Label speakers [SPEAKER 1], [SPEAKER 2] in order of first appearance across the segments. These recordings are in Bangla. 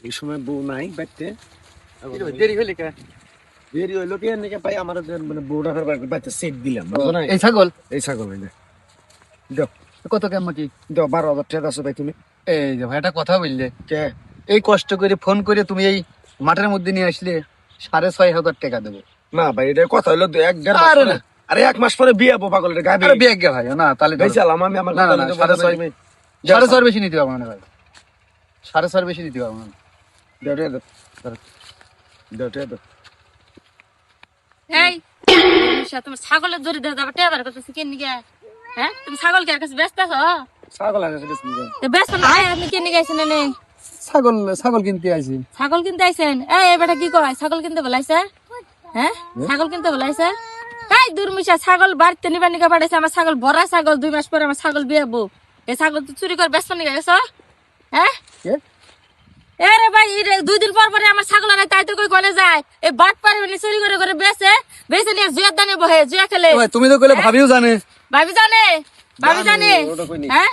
[SPEAKER 1] এই সময় বউ নাই বাড়তে
[SPEAKER 2] দেরি হইলে কে?
[SPEAKER 1] দেরি হইলো কি নাকি ভাই আমার মানে বউটা বাড়তে সেট দিলাম বুঝো না
[SPEAKER 2] এই ছাগল
[SPEAKER 1] এই ছাগল এই দাও
[SPEAKER 2] কত কেমন কি?
[SPEAKER 1] দাও 12,000 টাকা আছে ভাই তুমি
[SPEAKER 2] এই যে ভাই একটা কথা বললে,
[SPEAKER 1] কে
[SPEAKER 2] এই কষ্ট করে ফোন করে তুমি এই মাঠের মধ্যে নিয়ে আসলে 6,500 টাকা দেবো।
[SPEAKER 1] না ভাই এটা কথা হইলো 1.5
[SPEAKER 2] আরে
[SPEAKER 1] মাস
[SPEAKER 2] না।
[SPEAKER 1] আরে 1 মাস পরে বিয়ে হবো পাগল এটা গাবি
[SPEAKER 2] আরে বেগ গে ভাই, না তাহলে
[SPEAKER 1] ভাই চালাম আমি আমার
[SPEAKER 2] না, না,
[SPEAKER 1] কথা
[SPEAKER 2] না,
[SPEAKER 1] হইলো
[SPEAKER 2] 6,500 6,500 বেশি নিতে পারবো না ভাই, 6,500 বেশি নিতে পারবো না।
[SPEAKER 1] দাও দাও দাও দাও
[SPEAKER 3] এই তোমার ছাগলের দড়ি দিয়ে যাবে টেবার করতেছি কেন নিগে? হ্যাঁ তুমি ছাগল কে কাছে ব্যস্ত আছো?
[SPEAKER 1] ছাগল আছে কিছু
[SPEAKER 3] ব্যস্ত না আপনি কেন নিগে আইছেন এনে?
[SPEAKER 2] ছাগল কিনতে আইছি।
[SPEAKER 3] ছাগল কিনতে আইছেন? এই বেটা কি কয় ছাগল কিনতে বলাইছে? হ্যাঁ ছাগল কিনতে বলাইছে? এই দুর্মিশা ছাগল বাড়িতে নিবা নিকা পাঠাইছে। আমার ছাগল ভরা ছাগল, 2 মাস পরে আমার ছাগল বিয়াবো। এই ছাগল তো চুরি করে ব্যস্ত নিয়ে গেছো? হ্যাঁ এরে ভাই 2 দিন পর পরে আমার ছাগল আনাই তাই তো কই কলে যায়। এই বাট পারে চুরি করে করে বেচে বেচে নিয়ে জুয়ার দানে বহে জুয়া খেলে।
[SPEAKER 2] ভাই তুমি তো কইলে ভাবিও জানে।
[SPEAKER 3] ভাবি জানে
[SPEAKER 1] ওটা কই নি।
[SPEAKER 3] হ্যাঁ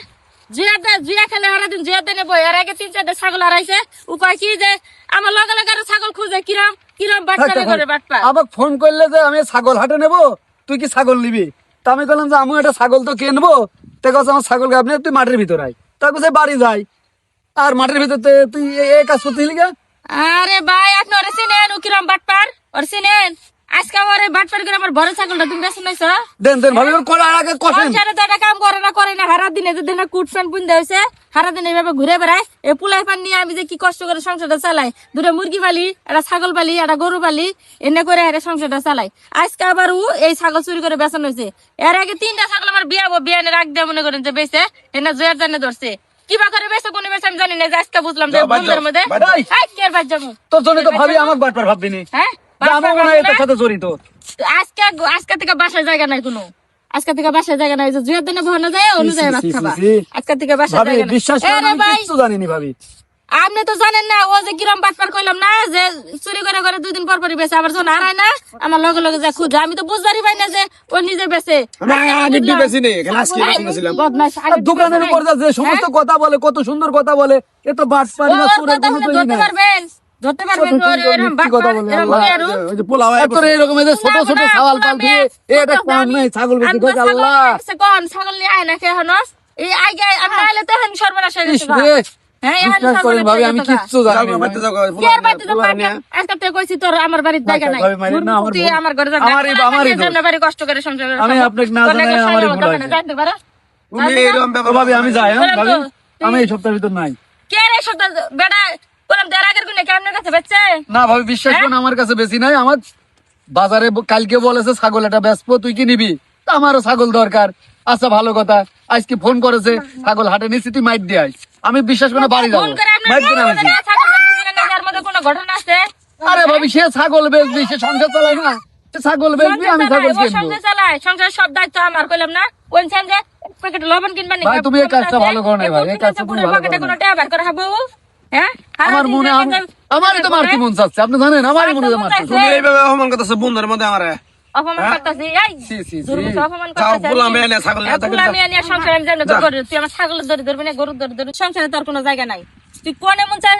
[SPEAKER 3] জুয়া খেলে সারাদিন জুয়ার দানে বহে। এর আগে 3-4টা ছাগল হারাইছে। ও কয় কি যে আমার লগে লগে আরো ছাগল খুঁজে কিরম কিরম বাটপারে করে বাটপা।
[SPEAKER 2] আবার ফোন করলে যে আমি ছাগল হাটে নেবো, তুই কি ছাগল নিবি? তা আমি বললাম যে আমি একটা ছাগল তো কিনবো। তা কাছে আমার ছাগল আপনি তুই মাঠের ভিতর আয়, তা কাছে বাড়ি যাই। আর মাঠের ভিতর তুই এই কাজ করতে গেলি?
[SPEAKER 3] আরে ভাই আপনি ওরে চিনেন? ও কিরম বাটপার ওরে চিনেন? আজকে ওরে বাটপার করে আমার বড় ছাগলটা তুমি বেশ নাইছো?
[SPEAKER 2] দেন ভাবি করার আগে কষেন।
[SPEAKER 3] সংসারে তো একটা কাম করে না হারা দিনে যদি না কুট ফ্যান বুন দেছে হারা দিন এইভাবে ঘুরে বেড়ায়। এই পুলাই পান নিয়ে আমি যে কি কষ্ট করে সংসারটা চালাই। 2টা মুরগি পালি, একটা ছাগল পালি, একটা গরু পালি, এনে করে হেরে সংসারটা চালাই। আজকে আবার ও এই ছাগল চুরি করে বেচন হয়েছে। এর আগে 3টা ছাগল আমার বিয়াবো, বিয়ানে রাখ দিয়ে মনে করেন যে বেচে এনে জয়ের জানে ধরছে। কিবা করে বেচে কোন বেচে আমি জানি না। যে আজকে বুঝলাম যে বন্ধের মধ্যে কে বাজ যাবো।
[SPEAKER 2] তোর জন্য তো ভাবি আমার বাটপার ভাববি নি।
[SPEAKER 3] হ্যাঁ
[SPEAKER 2] আমার মনে হয় এটার সাথে জড়িত।
[SPEAKER 3] আজকে থেকে বাসায় জায়গা নাই কোনো। আজকে থেকে বাসায় জায়গা নাই। জুয়ের দিনে ভরনা যায় অনুযায়ী ভাত খাবা। আজকে থেকে বাসায়
[SPEAKER 2] ভাবি
[SPEAKER 3] জায়গা নাই।
[SPEAKER 2] বিশ্বাস
[SPEAKER 3] এ
[SPEAKER 2] করেন
[SPEAKER 3] রে
[SPEAKER 2] আমি
[SPEAKER 3] ভাই,
[SPEAKER 2] কিচ্ছু জানিনি ভাবি।
[SPEAKER 3] আপনি তো জানেন না ও যে কিরম বাটপার কইলাম না যে চুরি করে করে 2 দিন পর পরই বেচে। আবার যখন হারায় না আমার লগে লগে যা খুঁজে। আমি তো বুঝবারই পাই না যে ও নিজে বেচে।
[SPEAKER 1] আমি আগে কি বেশি নেই ক্লাস কি বেশিছিলাম
[SPEAKER 3] বদমাশ
[SPEAKER 2] আর দোকানের উপর যে সমস্ত কথা বলে, কত সুন্দর কথা বলে, এ তো বাটপার না চোরের কোনো তৈরি
[SPEAKER 3] ধরতে
[SPEAKER 2] নাই।
[SPEAKER 3] পারবেন ধরতে পারবেন ওর এরকম
[SPEAKER 2] কি কথা
[SPEAKER 3] বাটপার
[SPEAKER 2] বলে
[SPEAKER 3] এরকম
[SPEAKER 2] আল্লাহ।
[SPEAKER 3] মেয়েরও।
[SPEAKER 1] ওই যে পোলাও
[SPEAKER 2] এত এরকম এই যে ছোট ছোট ছাগল পাল দিয়ে এটা কাম নাই ছাগল বেশি ঢোকে আল্লাহ।
[SPEAKER 3] কোন ছাগল নিয়ে আয় না কে হনস এই আগে আমি আইলে তো এখন সর্বনাশ হয়ে
[SPEAKER 2] ইস
[SPEAKER 3] গেছে।
[SPEAKER 2] রে,
[SPEAKER 3] হ্যাঁ এখন
[SPEAKER 2] বিশ্বাস করেন
[SPEAKER 3] সর্বনাশ
[SPEAKER 2] ভাবি
[SPEAKER 3] হয়ে
[SPEAKER 2] আমি
[SPEAKER 3] গেছে।
[SPEAKER 2] কিচ্ছু জানি না।
[SPEAKER 3] কি আর বাড়িতে তো পারবেন? আজকে তো কইছি তোর আমার বাড়ির জায়গা নাই।
[SPEAKER 2] ভাবি মাইরেন না, আমার
[SPEAKER 3] তুই
[SPEAKER 2] বোন।
[SPEAKER 3] আমার ঘরে যা।
[SPEAKER 2] আমারই
[SPEAKER 3] জন্য বাড়ি কষ্ট করে সংসার করে
[SPEAKER 2] আমি
[SPEAKER 3] খাবো।
[SPEAKER 2] আপনাকে না
[SPEAKER 3] তোর
[SPEAKER 2] জানাই
[SPEAKER 3] নাকি
[SPEAKER 2] আমারই
[SPEAKER 3] সংসার
[SPEAKER 2] ভুল
[SPEAKER 3] দোকানে
[SPEAKER 2] হয়েছে।
[SPEAKER 3] যাইতে পারো?
[SPEAKER 1] তুমি এরকম
[SPEAKER 2] ও
[SPEAKER 1] ব্যাপার
[SPEAKER 2] ভাবি আমি যাই, হ্যাঁ
[SPEAKER 3] বলেন
[SPEAKER 2] ভাবি
[SPEAKER 3] তো,
[SPEAKER 2] আমি এই সপ্তাহের ভিতর নাই।
[SPEAKER 3] কে রে সদা বেটা বললাম দেড় আগের গুনে কেমন কাছে বেচছে?
[SPEAKER 2] না ভাবি বিশ্বাস করুন আমার কাছে বেশি নাই। আমার বাজারে কালকে বলেছে ছাগল একটা বেচবো, তুই কি নিবি? তা আমারও ছাগল দরকার। আচ্ছা ভালো কথা, আজকে ফোন করেছে ছাগল হাটে নিচ্ছি, তুই মাইট দিয়ে আইস। আমি বিশ্বাস করে বাড়ি যাবো,
[SPEAKER 3] ফোন করে আপনার
[SPEAKER 2] মাইট করে আনছি।
[SPEAKER 3] ছাগলটা বুঝলেন না, যার মধ্যে কোনো ঘটনা আছে?
[SPEAKER 2] আরে ভাবি সে ছাগল বেচবি, সে সংসার চালায় না, সে ছাগল বেচবি, আমি ছাগল
[SPEAKER 3] সংসার
[SPEAKER 2] কিনবো।
[SPEAKER 3] সংসার চালায়, সংসারের সব দায়িত্ব আমার। কইলাম না কোনছেন যে এক প্যাকেট লবণ কিনবা নি?
[SPEAKER 2] ভাই, তুমি এই কাজটা ভালো করো নাই ভাই, এই কাজটা তুমি ভালো করো
[SPEAKER 3] কোনো
[SPEAKER 2] নাই।
[SPEAKER 3] টাকা বের করে খাবো? হ্যাঁ
[SPEAKER 2] আমার মনে আমারই তো মারতে মন চাচ্ছে, আপনি জানেন আমারই মনে মারতে।
[SPEAKER 1] তুমি এইভাবে অপমান করতেছো বন্ধুর মধ্যে আমারে
[SPEAKER 3] অপমান করতেছি। এই
[SPEAKER 2] সি, সি, সি।
[SPEAKER 3] দুর্বল অপমান
[SPEAKER 1] যাও
[SPEAKER 3] করতেছি।
[SPEAKER 1] পোলা মেয়ে নিয়ে ছাগল নিয়ে থাকলে
[SPEAKER 3] আমি নিয়ে সংসারে আমি জানি গরু, তুই আমার ছাগলের দড়ি ধরবি না, গরুর দড়ি ধরবি। সংসারে তোর কোনো জায়গা নাই। তুই কোনে মন চায়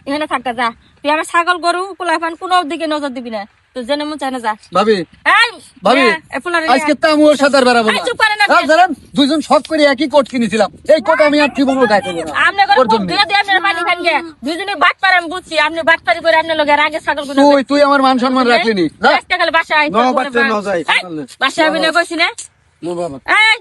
[SPEAKER 3] এখানে থাকতে যা। তুই আমার ছাগল গরু পোলাপান কোনো দিকে নজর দিবি না। তুই জেনে মন চায় না যা।
[SPEAKER 2] ভাবি
[SPEAKER 3] এই,
[SPEAKER 2] ভাবি
[SPEAKER 3] হ্যাঁ, এই পোলারে নিয়ে
[SPEAKER 2] আজকে
[SPEAKER 3] আয়।
[SPEAKER 2] তো আমি ওর সাথে আর বেড়াবো না।
[SPEAKER 3] এই, চুপ করেন আপনি।
[SPEAKER 2] আর জানেন, দুইজন শখ করে একই কোট কিনেছিলাম, এই কোট আমি আর জীবনেও গায়ে দেবো না।
[SPEAKER 3] আপনি করে
[SPEAKER 2] ওর জন্য।
[SPEAKER 3] ধীরে ধীরে আপনার পানি খান গে। দুইজনে বাট পারে আমি বুঝছি। আপনি বাট পারি করে আপনার লোকের আগে ছাগল গুলো
[SPEAKER 2] তুই আমার মান সম্মান রাখলি নি। যা।
[SPEAKER 3] আজকে খালি বাসায় আইতে
[SPEAKER 1] ন
[SPEAKER 3] হবে
[SPEAKER 1] বাচ্চা
[SPEAKER 3] না।
[SPEAKER 1] ন যাই
[SPEAKER 3] এই, বাসায় আবি না কইছি না?
[SPEAKER 1] নো বাবা
[SPEAKER 3] এই